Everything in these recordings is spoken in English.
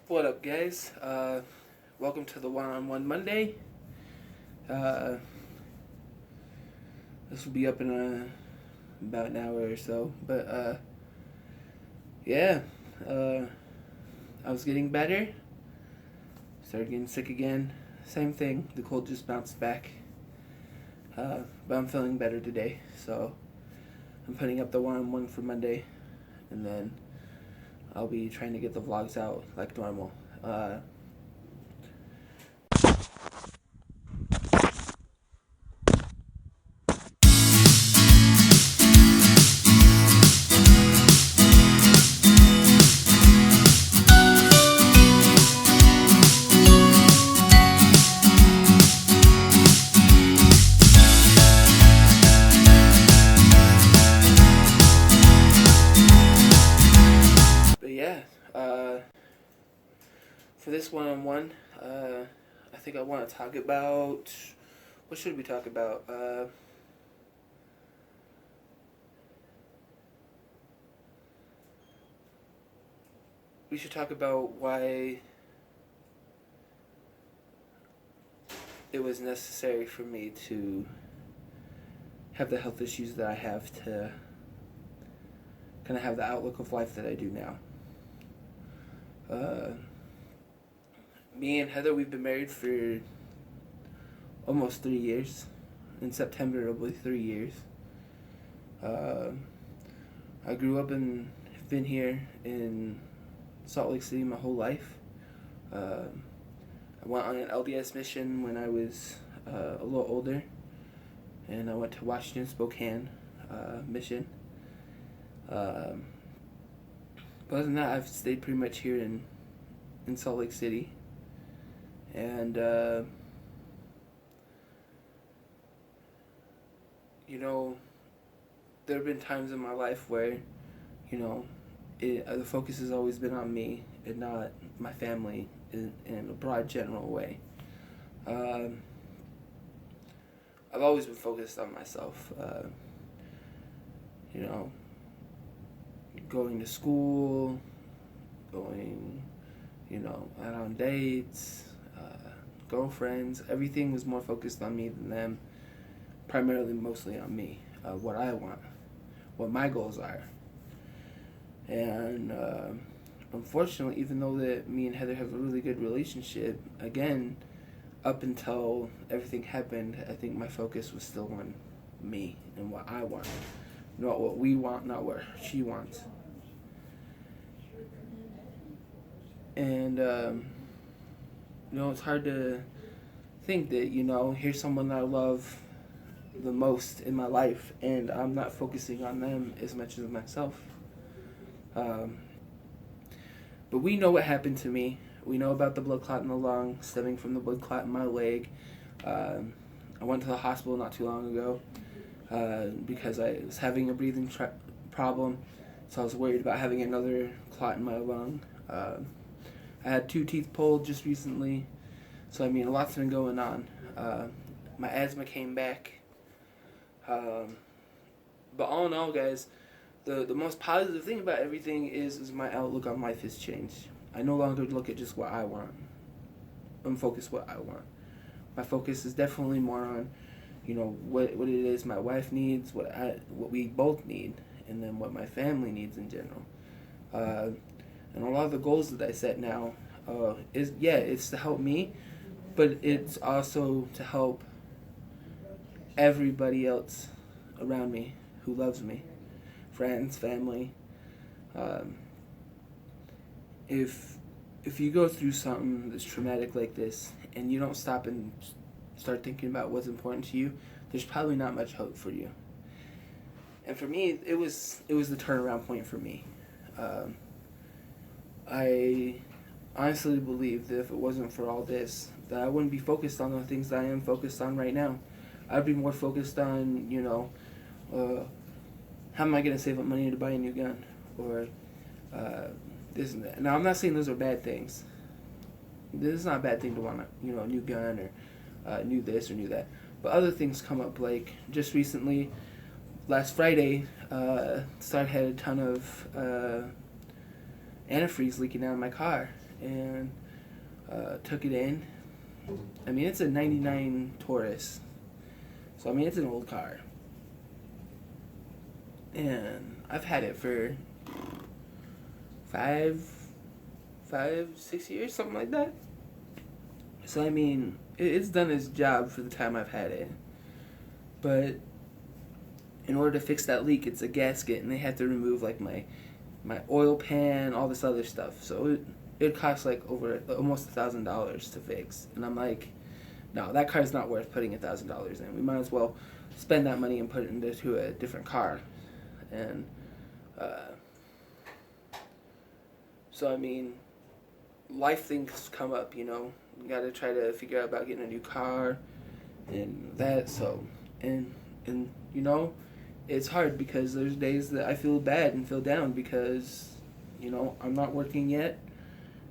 What up, guys? Welcome to the One-on-One Monday. Uh, this will be up in about an hour or so. But, yeah. I was getting better. Started getting sick again. Same thing. The cold just bounced back. But I'm feeling better today. So, I'm putting up the one-on-one for Monday. And then I'll be trying to get the vlogs out like normal. But yeah, for this one-on-one, I think I want to talk about, what should we talk about? We should talk about why it was necessary for me to have the health issues that I have to kind of have the outlook of life that I do now. Me and Heather, we've been married for almost 3 years. In September, it'll be 3 years. I grew up and have been here in Salt Lake City my whole life. I went on an LDS mission when I was a little older, and I went to Washington Spokane mission. But other than that, I've stayed pretty much here in Salt Lake City, and there have been times in my life where, the focus has always been on me and not my family in a broad general way. I've always been focused on myself. Going to school, going, out on dates, girlfriends, everything was more focused on me than them, primarily mostly on me, what I want, what my goals are. And unfortunately, even though that me and Heather have a really good relationship, again, up until everything happened, I think my focus was still on me and what I want. Not what we want, not what she wants. And, it's hard to think that, here's someone that I love the most in my life, and I'm not focusing on them as much as myself. But we know what happened to me. We know about the blood clot in the lung, stemming from the blood clot in my leg. I went to the hospital not too long ago because I was having a breathing problem, so I was worried about having another clot in my lung. I had 2 teeth pulled just recently, so a lot's been going on. My asthma came back. But all in all, guys, the most positive thing about everything is my outlook on life has changed. I no longer look at just what I want. I'm focused what I want. My focus is definitely more on, what it is my wife needs, what we both need, and then what my family needs in general. And a lot of the goals that I set now it's to help me, but it's also to help everybody else around me who loves me, friends, family. If you go through something that's traumatic like this and you don't stop and start thinking about what's important to you, there's probably not much hope for you. And for me, it was the turnaround point for me. I honestly believe that if it wasn't for all this, that I wouldn't be focused on the things that I am focused on right now. I'd be more focused on, how am I going to save up money to buy a new gun? Or this and that. Now, I'm not saying those are bad things. This is not a bad thing to want a new gun or new this or new that. But other things come up, like just recently, last Friday, had a ton of antifreeze leaking out of my car, and took it in. I mean, it's a 99 Taurus. So, I mean, it's an old car. And I've had it for 6 years, something like that. So, I mean, it's done its job for the time I've had it. But in order to fix that leak, it's a gasket, and they had to remove, like, my oil pan, all this other stuff. So, it costs, like, over almost $1,000 to fix. And I'm like, no, that car's not worth putting $1,000 in. We might as well spend that money and put it into a different car. And so, I mean, life things come up, you know. You got to try to figure out about getting a new car and that. So, and you know, it's hard because there's days that I feel bad and feel down because, you know, I'm not working yet.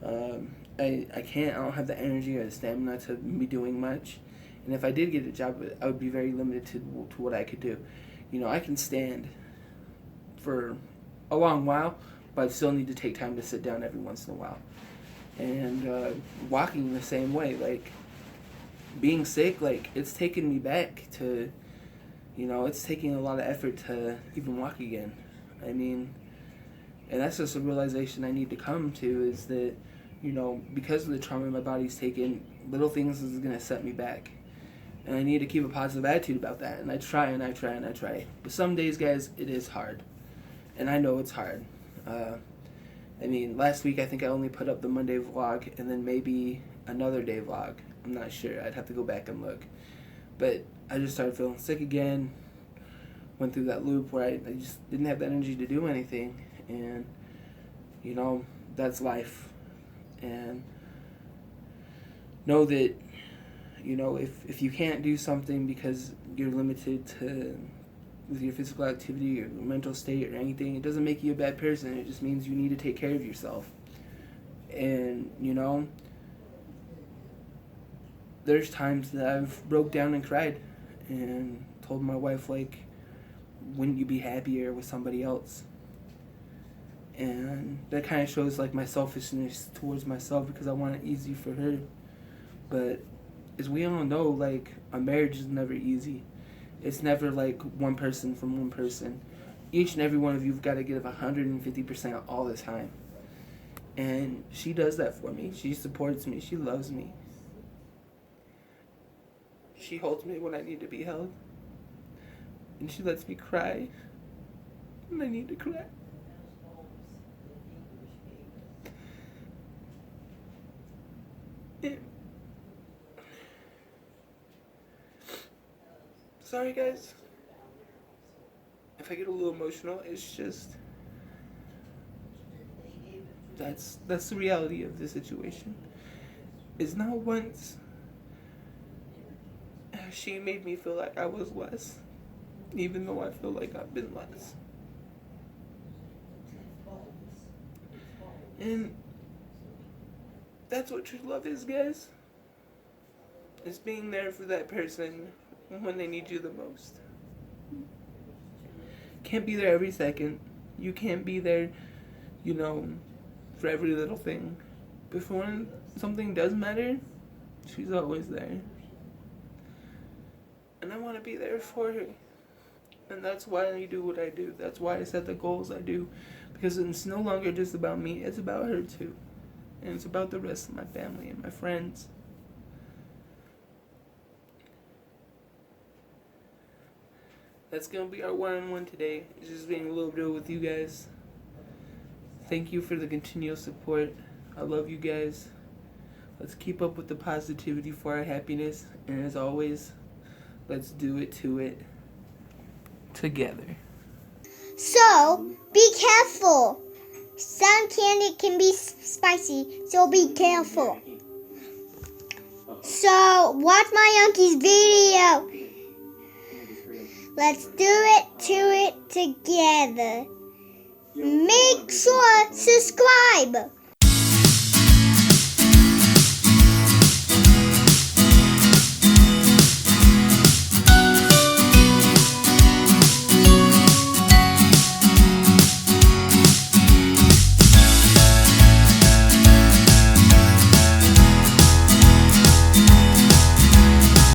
I don't have the energy or the stamina to be doing much. And if I did get a job, I would be very limited to what I could do. You know, I can stand for a long while, but I still need to take time to sit down every once in a while. And walking the same way, like, being sick, like, it's taken me back to, you know, it's taking a lot of effort to even walk again. I mean, and that's just a realization I need to come to, is that, you know, because of the trauma my body's taken, little things is going to set me back. And I need to keep a positive attitude about that. And I try and I try and I try. But some days, guys, it is hard. And I know it's hard. I mean, last week I think I only put up the Monday vlog and then maybe another day vlog. I'm not sure. I'd have to go back and look. But I just started feeling sick again. Went through that loop where I just didn't have the energy to do anything. And, you know, that's life. And know that, you know, if you can't do something because you're limited to with your physical activity or mental state or anything, it doesn't make you a bad person. It just means you need to take care of yourself. And, you know, there's times that I've broke down and cried and told my wife, like, wouldn't you be happier with somebody else? And that kind of shows, like, my selfishness towards myself because I want it easy for her. But as we all know, like, a marriage is never easy. It's never, like, one person from one person. Each and every one of you have got to give 150% all the time. And she does that for me. She supports me. She loves me. She holds me when I need to be held. And she lets me cry when I need to cry. And sorry, guys, if I get a little emotional. It's just that's the reality of the situation. It's not once has she made me feel like I was less, even though I feel like I've been less. And that's what true love is, guys. It's being there for that person when they need you the most. Can't be there every second. You can't be there, you know, for every little thing. But for when something does matter, she's always there. And I want to be there for her. And that's why I do what I do. That's why I set the goals I do. Because it's no longer just about me. It's about her too. And it's about the rest of my family and my friends. That's going to be our one-on-one today. It's just being a little real with you guys. Thank you for the continual support. I love you guys. Let's keep up with the positivity for our happiness. And as always, let's do it to it together. So, be careful. Some candy can be spicy, so be careful. So, watch my uncle's video. Let's do it to it together. Make sure subscribe.